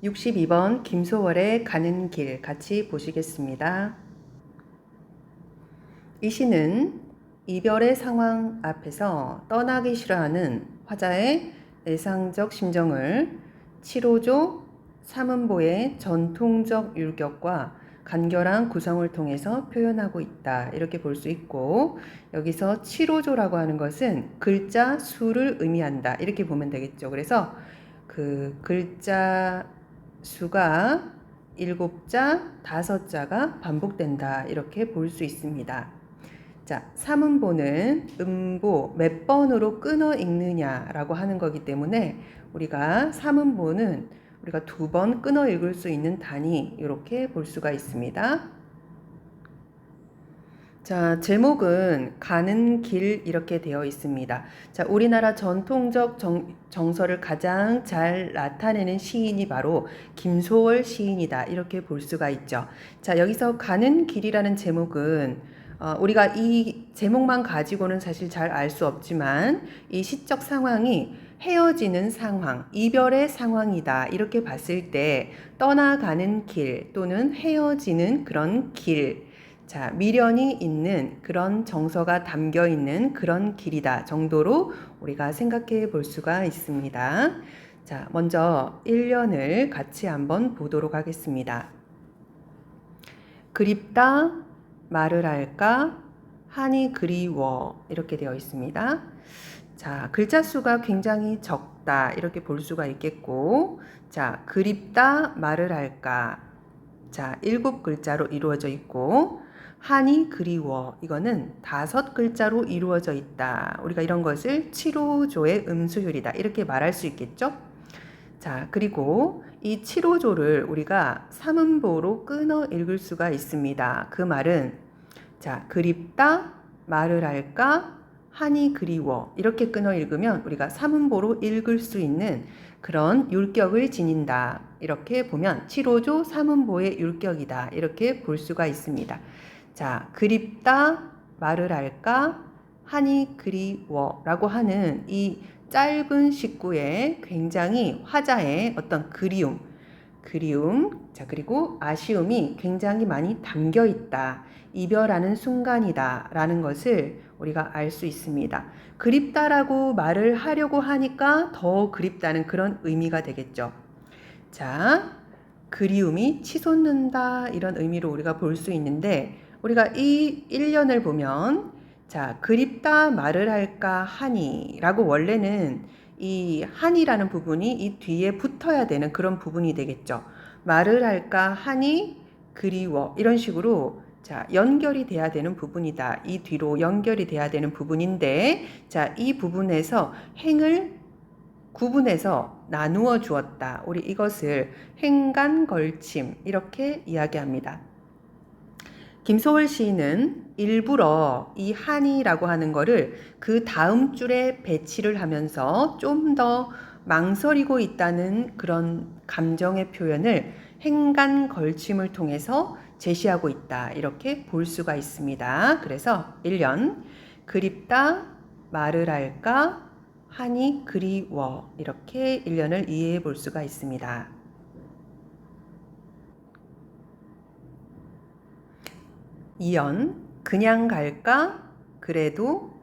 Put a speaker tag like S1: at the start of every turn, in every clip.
S1: 62번 김소월의 가는 길 같이 보시겠습니다. 이 시는 이별의 상황 앞에서 떠나기 싫어하는 화자의 애상적 심정을 7호조 삼음보의 전통적 율격과 간결한 구성을 통해서 표현하고 있다. 이렇게 볼 수 있고, 여기서 7호조라고 하는 것은 글자 수를 의미한다. 이렇게 보면 되겠죠. 그래서 그 글자 수가 7자, 5자가 반복된다. 이렇게 볼 수 있습니다. 자, 삼음보는 음보 몇 번으로 끊어 읽느냐라고 하는 거기 때문에 우리가 삼음보는 우리가 2번 끊어 읽을 수 있는 단위 이렇게 볼 수가 있습니다. 자, 제목은 가는 길 이렇게 되어 있습니다. 자, 우리나라 전통적 정서를 가장 잘 나타내는 시인이 바로 김소월 시인이다. 이렇게 볼 수가 있죠. 자, 여기서 가는 길이라는 제목은 우리가 이 제목만 가지고는 사실 잘 알 수 없지만 이 시적 상황이 헤어지는 상황, 이별의 상황이다. 이렇게 봤을 때 떠나가는 길 또는 헤어지는 그런 길, 자, 미련이 있는 그런 정서가 담겨 있는 그런 길이다 정도로 우리가 생각해 볼 수가 있습니다. 자, 먼저 1년을 같이 한번 보도록 하겠습니다. 그립다, 말을 할까, 한이 그리워 이렇게 되어 있습니다. 자, 글자 수가 굉장히 적다 이렇게 볼 수가 있겠고, 자, 그립다, 말을 할까, 자, 7글자로 이루어져 있고, 한이 그리워 이거는 5글자로 이루어져 있다. 우리가 이런 것을 7호조의 음수율이다 이렇게 말할 수 있겠죠. 자, 그리고 이 7호조를 우리가 삼음보로 끊어 읽을 수가 있습니다. 그 말은 자, 그립다, 말을 할까, 한이 그리워 이렇게 끊어 읽으면 우리가 삼음보로 읽을 수 있는 그런 율격을 지닌다. 이렇게 보면 7호조 삼음보의 율격이다. 이렇게 볼 수가 있습니다. 자, 그립다, 말을 할까, 한이 그리워 라고 하는 이 짧은 식구에 굉장히 화자의 어떤 그리움, 자, 그리고 아쉬움이 굉장히 많이 담겨 있다. 이별하는 순간이다. 라는 것을 우리가 알 수 있습니다. 그립다라고 말을 하려고 하니까 더 그립다는 그런 의미가 되겠죠. 자, 그리움이 치솟는다. 이런 의미로 우리가 볼 수 있는데, 우리가 이 1년을 보면, 자, 그립다 말을 할까 하니 라고 원래는 이 한이라는 부분이 이 뒤에 붙어야 되는 그런 부분이 되겠죠. 말을 할까 하니 그리워 이런 식으로 자, 연결이 돼야 되는 부분이다. 이 뒤로 연결이 돼야 되는 부분인데, 자, 이 부분에서 행을 구분해서 나누어 주었다. 우리 이것을 행간걸침 이렇게 이야기합니다. 김소월 시인은 일부러 이 한이라고 하는 거를 그 다음 줄에 배치를 하면서 좀 더 망설이고 있다는 그런 감정의 표현을 행간걸침을 통해서 제시하고 있다. 이렇게 볼 수가 있습니다. 그래서 1년 그립다, 말을 할까, 한이 그리워 이렇게 1년을 이해해 볼 수가 있습니다. 2연 그냥 갈까? 그래도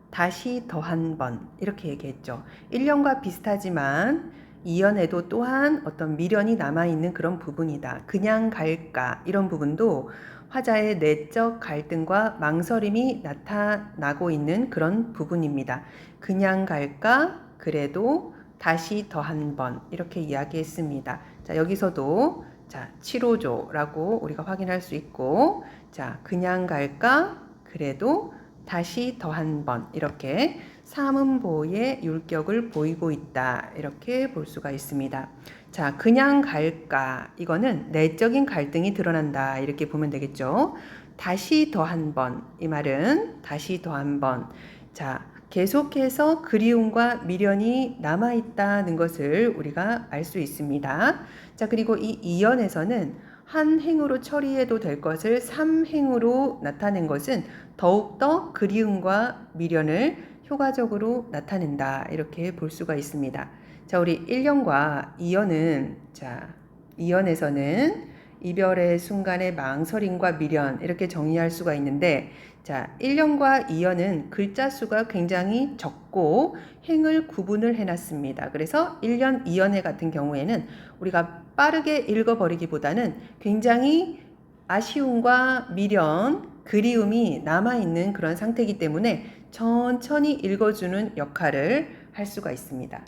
S1: 다시 더 한 번 이렇게 얘기했죠. 1년과 비슷하지만 2연에도 또한 어떤 미련이 남아있는 그런 부분이다. 그냥 갈까? 이런 부분도 화자의 내적 갈등과 망설임이 나타나고 있는 그런 부분입니다. 그냥 갈까? 그래도 다시 더 한 번 이렇게 이야기했습니다. 자, 여기서도 자, 7호조라고 우리가 확인할 수 있고, 자, 그냥 갈까? 그래도 다시 더 한 번 이렇게 삼음보의 율격을 보이고 있다. 이렇게 볼 수가 있습니다. 자, 그냥 갈까? 이거는 내적인 갈등이 드러난다. 이렇게 보면 되겠죠. 다시 더 한 번. 이 말은 다시 더 한 번. 자, 계속해서 그리움과 미련이 남아있다는 것을 우리가 알 수 있습니다. 자, 그리고 이 이연에서는 한 행으로 처리해도 될 것을 3행으로 나타낸 것은 더욱더 그리움과 미련을 효과적으로 나타낸다. 이렇게 볼 수가 있습니다. 자, 우리 1년과 2연은 자, 이연에서는 이별의 순간의 망설임과 미련 이렇게 정의할 수가 있는데 자, 1년과 2년은 글자 수가 굉장히 적고 행을 구분을 해놨습니다. 그래서 1년, 2년회 같은 경우에는 우리가 빠르게 읽어버리기보다는 굉장히 아쉬움과 미련, 그리움이 남아있는 그런 상태이기 때문에 천천히 읽어주는 역할을 할 수가 있습니다.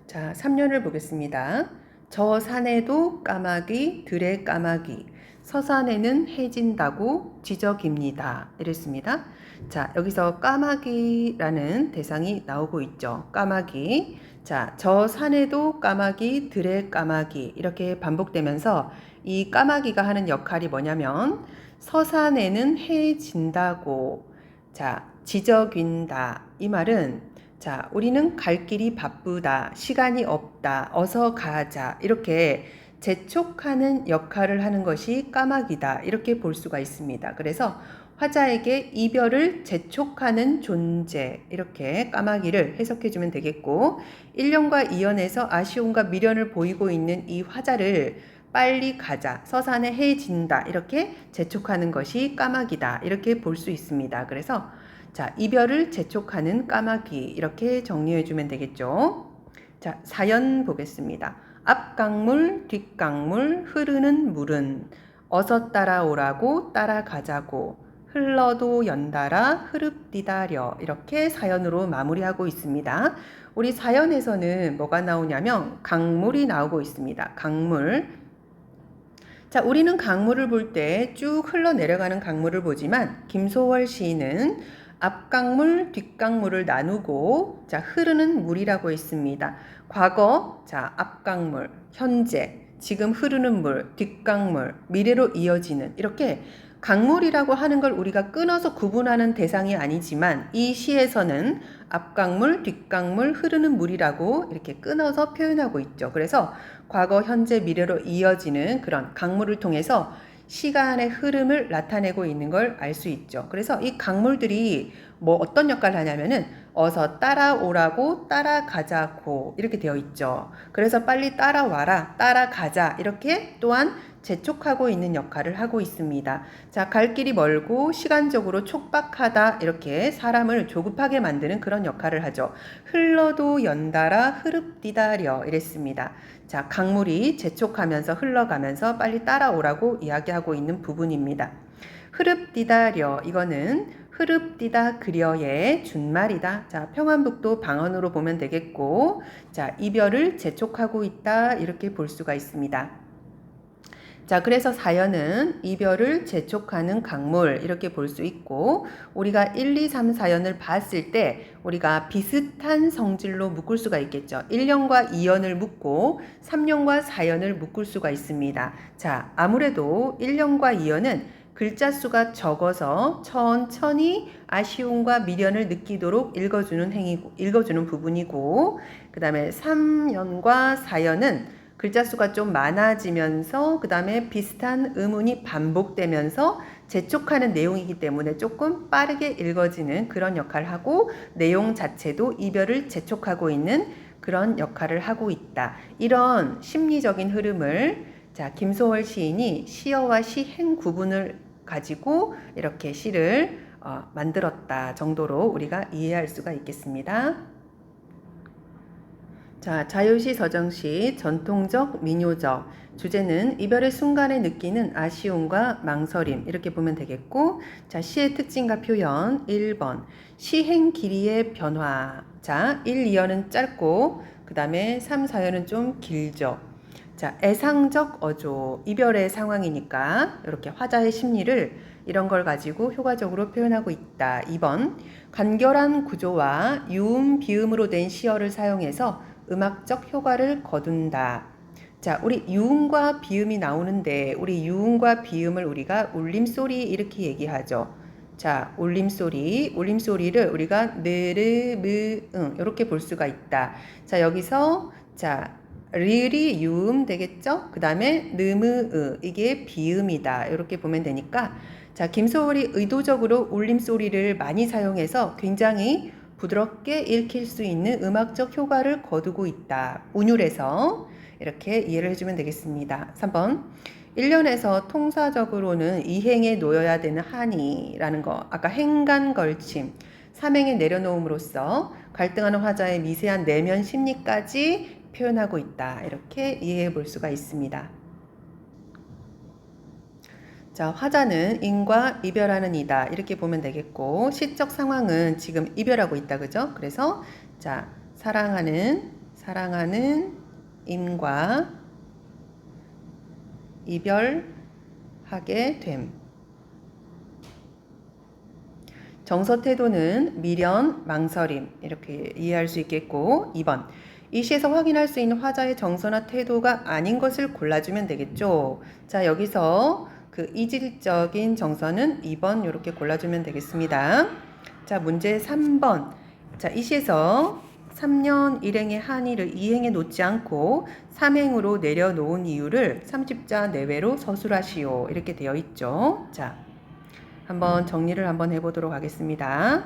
S1: 자, 3년을 보겠습니다. 저 산에도 까마귀, 들에 까마귀, 서산에는 해진다고 지적입니다. 이랬습니다. 자, 여기서 까마귀라는 대상이 나오고 있죠. 까마귀. 자, 저 산에도 까마귀, 들에 까마귀 이렇게 반복되면서 이 까마귀가 하는 역할이 뭐냐면 서산에는 해진다고 자, 지적인다. 이 말은 자, 우리는 갈 길이 바쁘다, 시간이 없다, 어서 가자 이렇게 재촉하는 역할을 하는 것이 까마귀다 이렇게 볼 수가 있습니다. 그래서 화자에게 이별을 재촉하는 존재 이렇게 까마귀를 해석해 주면 되겠고 1년과 2년에서 아쉬움과 미련을 보이고 있는 이 화자를 빨리 가자, 서산에 해진다 이렇게 재촉하는 것이 까마귀다 이렇게 볼 수 있습니다. 그래서 자, 이별을 재촉하는 까마귀 이렇게 정리해 주면 되겠죠. 자, 사연 보겠습니다. 앞 강물, 뒷 강물, 흐르는 물은 어서 따라오라고 따라가자고 흘러도 연달아 흐릅디다려 이렇게 사연으로 마무리하고 있습니다. 우리 사연에서는 뭐가 나오냐면 강물이 나오고 있습니다. 강물. 자, 우리는 강물을 볼 때 쭉 흘러내려가는 강물을 보지만 김소월 시인은 앞강물, 뒷강물을 나누고 자, 흐르는 물이라고 했습니다. 과거, 자, 앞강물, 현재, 지금 흐르는 물, 뒷강물, 미래로 이어지는 이렇게 강물이라고 하는 걸 우리가 끊어서 구분하는 대상이 아니지만 이 시에서는 앞강물, 뒷강물, 흐르는 물이라고 이렇게 끊어서 표현하고 있죠. 그래서 과거, 현재, 미래로 이어지는 그런 강물을 통해서 시간의 흐름을 나타내고 있는 걸 알 수 있죠. 그래서 이 강물들이 뭐 어떤 역할을 하냐면은 어서 따라오라고 따라가자고 이렇게 되어 있죠. 그래서 빨리 따라와라, 따라가자 이렇게 또한 재촉하고 있는 역할을 하고 있습니다. 자, 갈 길이 멀고 시간적으로 촉박하다 이렇게 사람을 조급하게 만드는 그런 역할을 하죠. 흘러도 연달아 흐릅디다려 이랬습니다. 자, 강물이 재촉하면서 흘러가면서 빨리 따라오라고 이야기하고 있는 부분입니다. 흐릅디다려 이거는 흐릅디다 그려의 준말이다. 자, 평안북도 방언으로 보면 되겠고 자, 이별을 재촉하고 있다 이렇게 볼 수가 있습니다. 자, 그래서 사연은 이별을 재촉하는 강물 이렇게 볼 수 있고 우리가 1, 2, 3 사연을 봤을 때 우리가 비슷한 성질로 묶을 수가 있겠죠. 1년과 2년을 묶고 3년과 4년을 묶을 수가 있습니다. 자, 아무래도 1년과 2년은 글자 수가 적어서 천천히 아쉬움과 미련을 느끼도록 읽어주는 부분이고 그 다음에 3년과 4년은 글자 수가 좀 많아지면서 그 다음에 비슷한 의문이 반복되면서 재촉하는 내용이기 때문에 조금 빠르게 읽어지는 그런 역할을 하고 내용 자체도 이별을 재촉하고 있는 그런 역할을 하고 있다. 이런 심리적인 흐름을 자, 김소월 시인이 시어와 시행 구분을 가지고 이렇게 시를 만들었다 정도로 우리가 이해할 수가 있겠습니다. 자, 자유시 서정시 전통적 민요적 주제는 이별의 순간에 느끼는 아쉬움과 망설임 이렇게 보면 되겠고 자, 시의 특징과 표현 1번 시행 길이의 변화 자, 1, 2연은 짧고 그 다음에 3, 4연은 좀 길죠. 자, 애상적 어조 이별의 상황이니까 이렇게 화자의 심리를 이런 걸 가지고 효과적으로 표현하고 있다. 2번 간결한 구조와 유음, 비음으로 된 시어를 사용해서 음악적 효과를 거둔다. 자, 우리 유음과 비음이 나오는데 우리 유음과 비음을 우리가 울림소리 이렇게 얘기하죠. 자, 울림소리를 우리가 느르, 무, 응 이렇게 볼 수가 있다. 자, 여기서 자, 리을이 유음 되겠죠? 그 다음에 느무으 이게 비음이다. 이렇게 보면 되니까 자, 김소월이 의도적으로 울림소리를 많이 사용해서 굉장히 부드럽게 읽힐 수 있는 음악적 효과를 거두고 있다. 운율에서 이렇게 이해를 해주면 되겠습니다. 3번 1년에서 통사적으로는 이행에 놓여야 되는 한이라는 거 아까 행간 걸침 3행에 내려놓음으로써 갈등하는 화자의 미세한 내면 심리까지 표현하고 있다. 이렇게 이해해 볼 수가 있습니다. 자, 화자는 인과 이별하는 이다. 이렇게 보면 되겠고, 시적 상황은 지금 이별하고 있다. 그죠? 그래서, 자, 사랑하는 인과 이별하게 됨. 정서 태도는 미련, 망설임. 이렇게 이해할 수 있겠고, 2번. 이 시에서 확인할 수 있는 화자의 정서나 태도가 아닌 것을 골라주면 되겠죠. 자, 여기서 그 이질적인 정서는 2번 이렇게 골라주면 되겠습니다. 자, 문제 3번. 자, 이 시에서 3년 1행의 한의를 2행에 놓지 않고 3행으로 내려놓은 이유를 30자 내외로 서술하시오. 이렇게 되어 있죠. 자, 한번 정리를 한번 해보도록 하겠습니다.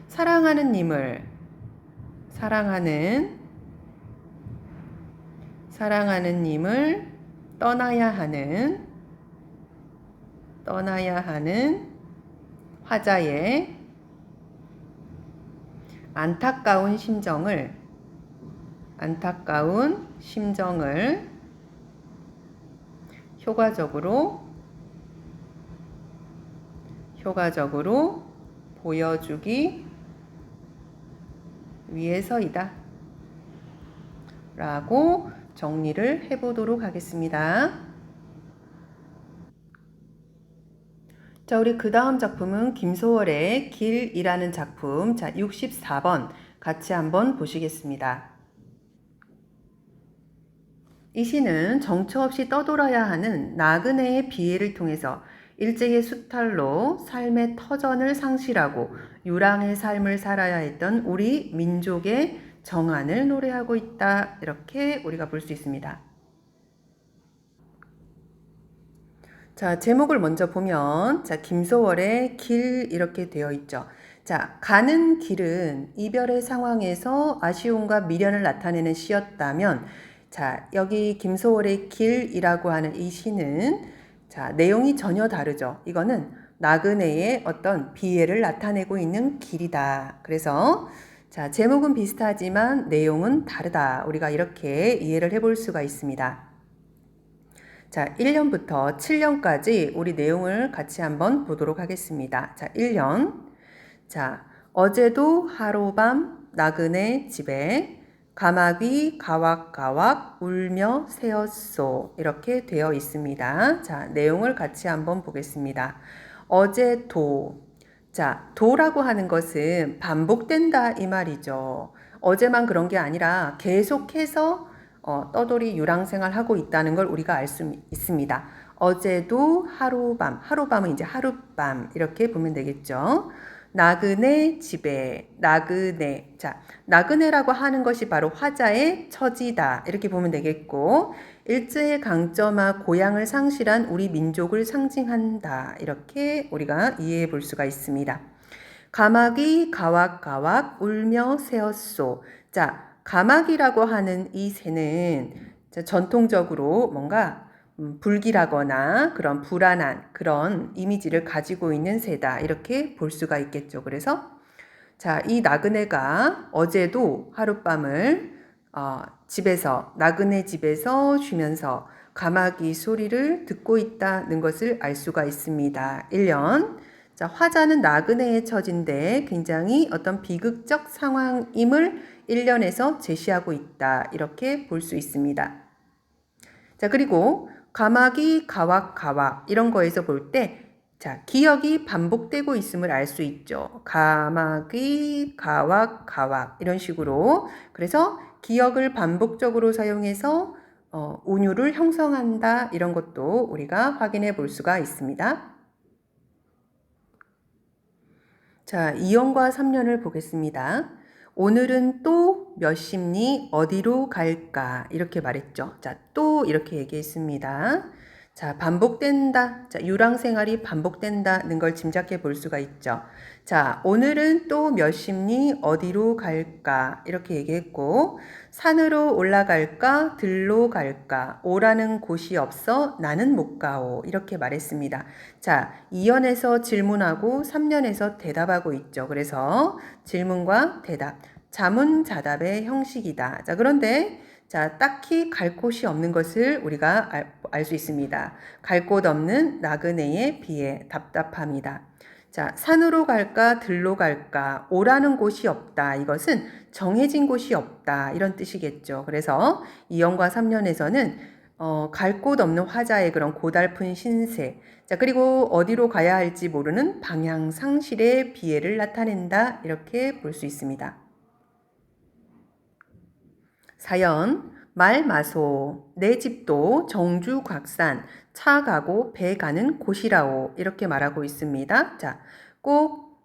S1: 사랑하는 님을 떠나야 하는 화자의 안타까운 심정을 효과적으로 보여주기 위해서이다. 라고 정리를 해보도록 하겠습니다. 자, 우리 그 다음 작품은 김소월의 길이라는 작품. 자, 64번 같이 한번 보시겠습니다. 이 시는 정처 없이 떠돌아야 하는 나그네의 비애를 통해서 일제의 수탈로 삶의 터전을 상실하고 유랑의 삶을 살아야 했던 우리 민족의 정안을 노래하고 있다. 이렇게 우리가 볼 수 있습니다. 자, 제목을 먼저 보면, 자, 김소월의 길 이렇게 되어 있죠. 자, 가는 길은 이별의 상황에서 아쉬움과 미련을 나타내는 시였다면, 자, 여기 김소월의 길이라고 하는 이 시는, 자, 내용이 전혀 다르죠. 이거는 나그네의 어떤 비애를 나타내고 있는 길이다. 그래서, 자, 제목은 비슷하지만 내용은 다르다. 우리가 이렇게 이해를 해볼 수가 있습니다. 자, 1년부터 7년까지 우리 내용을 같이 한번 보도록 하겠습니다. 자, 1년. 자, 어제도 하룻밤 나그네 집에 가마귀 가왁가왁 울며 새었소. 이렇게 되어 있습니다. 자, 내용을 같이 한번 보겠습니다. 어제도. 자, 도라고 하는 것은 반복된다 이 말이죠. 어제만 그런 게 아니라 계속해서 떠돌이 유랑생활 하고 있다는 걸 우리가 알 수 있습니다. 어제도 하룻밤은 이제 하룻밤 이렇게 보면 되겠죠. 나그네 집에 나그네. 자, 나그네라고 하는 것이 바로 화자의 처지다. 이렇게 보면 되겠고 일제의 강점화 고향을 상실한 우리 민족을 상징한다. 이렇게 우리가 이해해 볼 수가 있습니다. 가마귀 가왁가왁 울며 새었소. 자, 가마귀라고 하는 이 새는 전통적으로 뭔가 불길하거나 그런 불안한 그런 이미지를 가지고 있는 새다. 이렇게 볼 수가 있겠죠. 그래서 자, 이 나그네가 어제도 하룻밤을 나그네 집에서 쉬면서 가마귀 소리를 듣고 있다는 것을 알 수가 있습니다. 1년. 자, 화자는 나그네의 처지인데 굉장히 어떤 비극적 상황임을 1년에서 제시하고 있다. 이렇게 볼 수 있습니다. 자, 그리고 가마귀 가왁가왁 이런 거에서 볼 때 자, 기억이 반복되고 있음을 알 수 있죠. 가마귀 가왁가왁 이런 식으로. 그래서 기억을 반복적으로 사용해서 운율을 형성한다. 이런 것도 우리가 확인해 볼 수가 있습니다. 자, 2년과 3년을 보겠습니다. 오늘은 또 몇 시니 어디로 갈까? 이렇게 말했죠. 자, 또 이렇게 얘기했습니다. 자, 반복된다. 자, 유랑 생활이 반복된다는 걸 짐작해 볼 수가 있죠. 자, 오늘은 또 몇 시니 어디로 갈까? 이렇게 얘기했고, 산으로 올라갈까? 들로 갈까? 오라는 곳이 없어 나는 못 가오. 이렇게 말했습니다. 자, 2연에서 질문하고 3연에서 대답하고 있죠. 그래서 질문과 대답, 자문자답의 형식이다. 자, 그런데 자, 딱히 갈 곳이 없는 것을 우리가 알 수 있습니다. 갈 곳 없는 나그네의 비애, 답답함이다. 자, 산으로 갈까, 들로 갈까, 오라는 곳이 없다. 이것은 정해진 곳이 없다. 이런 뜻이겠죠. 그래서 2년과 3년에서는 갈 곳 없는 화자의 그런 고달픈 신세. 자, 그리고 어디로 가야 할지 모르는 방향 상실의 비애를 나타낸다. 이렇게 볼 수 있습니다. 사연 말마소 내 집도 정주곽산 차 가고 배 가는 곳이라오 이렇게 말하고 있습니다. 자, 꼭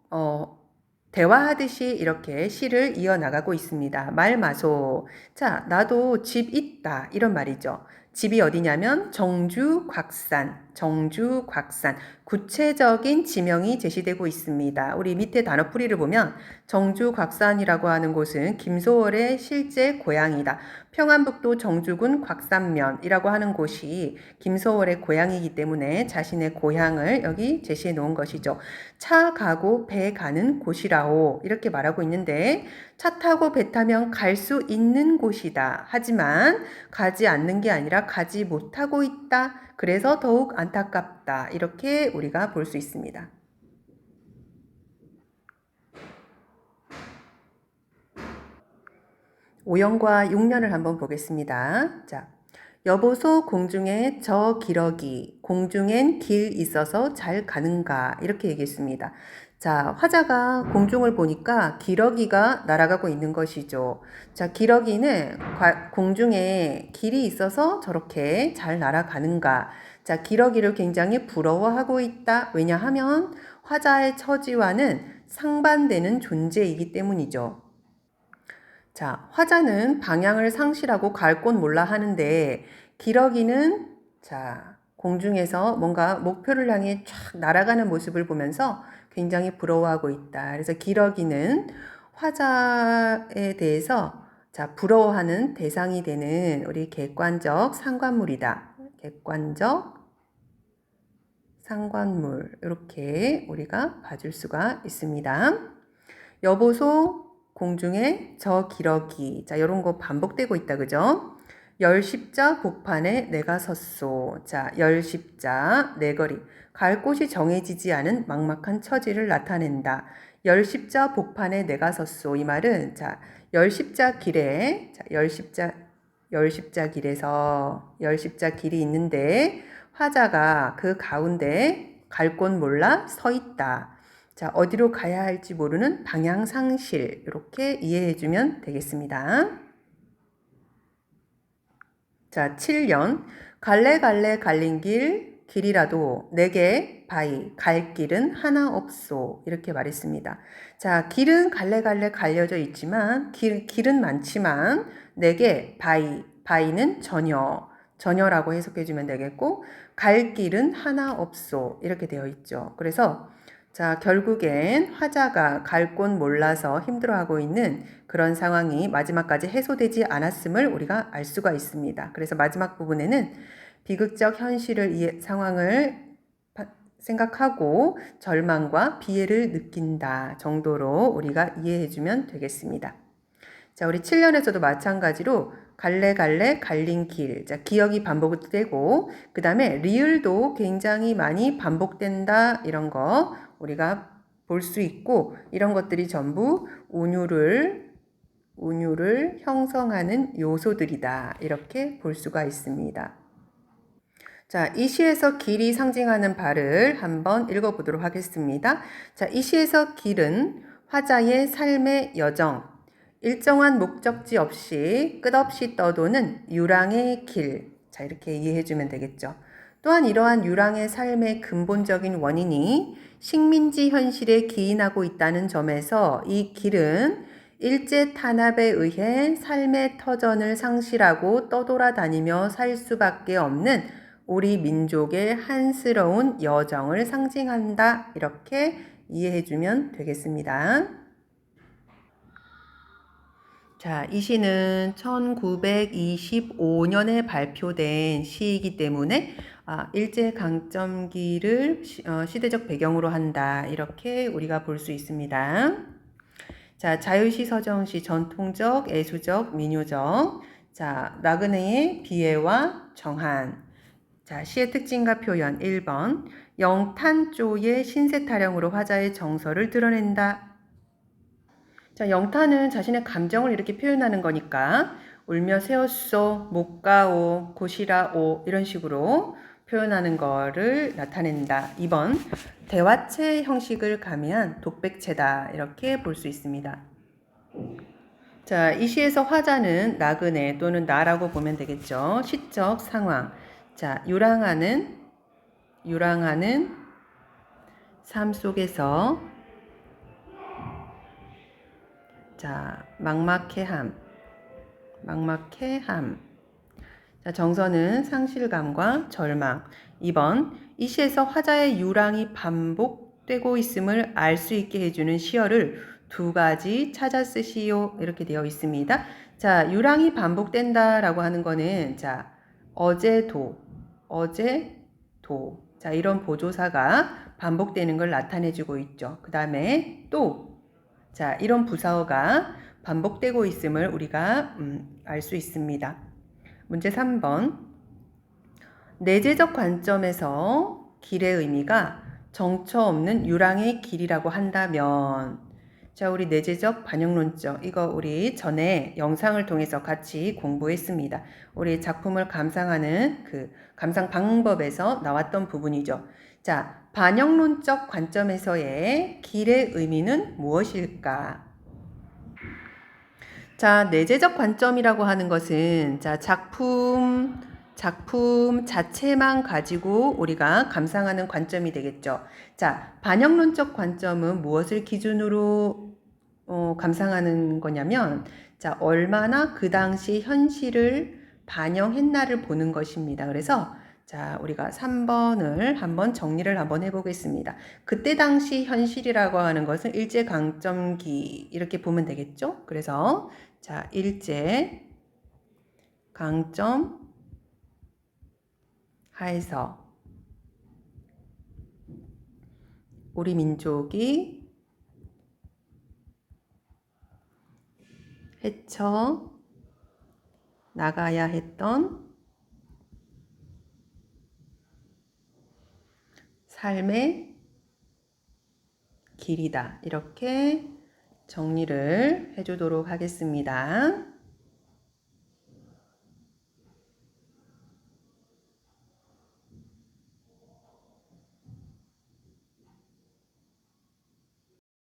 S1: 대화하듯이 이렇게 시를 이어나가고 있습니다. 말마소. 자, 나도 집 있다 이런 말이죠. 집이 어디냐면 정주곽산, 정주곽산. 구체적인 지명이 제시되고 있습니다. 우리 밑에 단어풀이를 보면 정주곽산이라고 하는 곳은 김소월의 실제 고향이다. 평안북도 정주군 곽산면이라고 하는 곳이 김소월의 고향이기 때문에 자신의 고향을 여기 제시해 놓은 것이죠. 차 가고 배 가는 곳이라오 이렇게 말하고 있는데 차 타고 배 타면 갈 수 있는 곳이다. 하지만 가지 않는 게 아니라 가지 못하고 있다. 그래서 더욱 안타깝다. 이렇게 우리가 볼 수 있습니다. 5년과 6년을 한번 보겠습니다. 자, 여보소 공중에 저 기러기, 공중엔 길 있어서 잘 가는가 이렇게 얘기했습니다. 자, 화자가 공중을 보니까 기러기가 날아가고 있는 것이죠. 자, 기러기는 공중에 길이 있어서 저렇게 잘 날아가는가. 자, 기러기를 굉장히 부러워하고 있다. 왜냐하면 화자의 처지와는 상반되는 존재이기 때문이죠. 자, 화자는 방향을 상실하고 갈 곳 몰라 하는데 기러기는 자, 공중에서 뭔가 목표를 향해 쫙 날아가는 모습을 보면서 굉장히 부러워하고 있다. 그래서 기러기는 화자에 대해서 자, 부러워하는 대상이 되는 우리 객관적 상관물이다. 객관적 상관물 이렇게 우리가 봐줄 수가 있습니다. 여보소 공중에 저 기러기. 자, 요런 거 반복되고 있다. 그죠? 열십자 복판에 내가 섰소. 자, 열십자 내거리. 갈 곳이 정해지지 않은 막막한 처지를 나타낸다. 열십자 복판에 내가 섰소. 이 말은 자, 열십자 길에 자, 열십자 길에서 열십자 길이 있는데 화자가 그 가운데 갈 곳 몰라 서 있다. 자, 어디로 가야 할지 모르는 방향 상실 이렇게 이해해 주면 되겠습니다. 자, 7년 갈래갈래 갈린 길이라도 내게 바이 갈 길은 하나 없소 이렇게 말했습니다. 자, 길은 갈래갈래 갈려져 있지만 길은 많지만 내게 바이는 전혀라고 해석해 주면 되겠고 갈 길은 하나 없소 이렇게 되어 있죠. 그래서 자, 결국엔 화자가 갈 곳 몰라서 힘들어하고 있는 그런 상황이 마지막까지 해소되지 않았음을 우리가 알 수가 있습니다. 그래서 마지막 부분에는 비극적 현실을 상황을 생각하고 절망과 비애를 느낀다 정도로 우리가 이해해주면 되겠습니다. 자, 우리 7년에서도 마찬가지로 갈래갈래 갈린 길. 자, 기억이 반복되고 그 다음에 리을도 굉장히 많이 반복된다 이런 거 우리가 볼 수 있고 이런 것들이 전부 운율을 형성하는 요소들이다 이렇게 볼 수가 있습니다. 자, 이 시에서 길이 상징하는 바를 한번 읽어보도록 하겠습니다. 자, 이 시에서 길은 화자의 삶의 여정, 일정한 목적지 없이 끝없이 떠도는 유랑의 길. 자, 이렇게 이해해주면 되겠죠. 또한 이러한 유랑의 삶의 근본적인 원인이 식민지 현실에 기인하고 있다는 점에서 이 길은 일제 탄압에 의해 삶의 터전을 상실하고 떠돌아다니며 살 수밖에 없는 우리 민족의 한스러운 여정을 상징한다. 이렇게 이해해주면 되겠습니다. 자, 이 시는 1925년에 발표된 시이기 때문에 일제강점기를 시대적 배경으로 한다. 이렇게 우리가 볼 수 있습니다. 자, 자유시, 서정시, 전통적, 애수적, 민요적. 자, 나그네의 비애와 정한. 자, 시의 특징과 표현 1번. 영탄조의 신세 타령으로 화자의 정서를 드러낸다. 자, 영탄은 자신의 감정을 이렇게 표현하는 거니까 울며 세웠소, 못 가오, 고시라오 이런 식으로 표현하는 거를 나타낸다. 2번. 대화체 형식을 가미한 독백체다. 이렇게 볼 수 있습니다. 자, 이 시에서 화자는 나그네 또는 나라고 보면 되겠죠. 시적 상황. 자, 유랑하는 삶 속에서 자, 막막해함. 자, 정서는 상실감과 절망. 2번. 이 시에서 화자의 유랑이 반복되고 있음을 알 수 있게 해주는 시어를 두 가지 찾아 쓰시오. 이렇게 되어 있습니다. 자, 유랑이 반복된다라고 하는 거는 자, 어제도. 자, 이런 보조사가 반복되는 걸 나타내주고 있죠. 그 다음에 또, 자, 이런 부사어가 반복되고 있음을 우리가 알 수 있습니다. 문제 3번. 내재적 관점에서 길의 의미가 정처 없는 유랑의 길이라고 한다면, 자, 우리 내재적 반영론적, 이거 우리 전에 영상을 통해서 같이 공부했습니다. 우리 작품을 감상하는 그 감상 방법에서 나왔던 부분이죠. 자, 반영론적 관점에서의 길의 의미는 무엇일까? 자, 내재적 관점이라고 하는 것은 자, 작품 자체만 가지고 우리가 감상하는 관점이 되겠죠. 자, 반영론적 관점은 무엇을 기준으로 감상하는 거냐면 자, 얼마나 그 당시 현실을 반영했나를 보는 것입니다. 그래서 자, 우리가 3번을 한번 정리를 한번 해보겠습니다. 그때 당시 현실이라고 하는 것은 일제강점기 이렇게 보면 되겠죠. 그래서 자, 일제강점 하에서 우리 민족이 헤쳐 나가야 했던 삶의 길이다. 이렇게 정리를 해주도록 하겠습니다.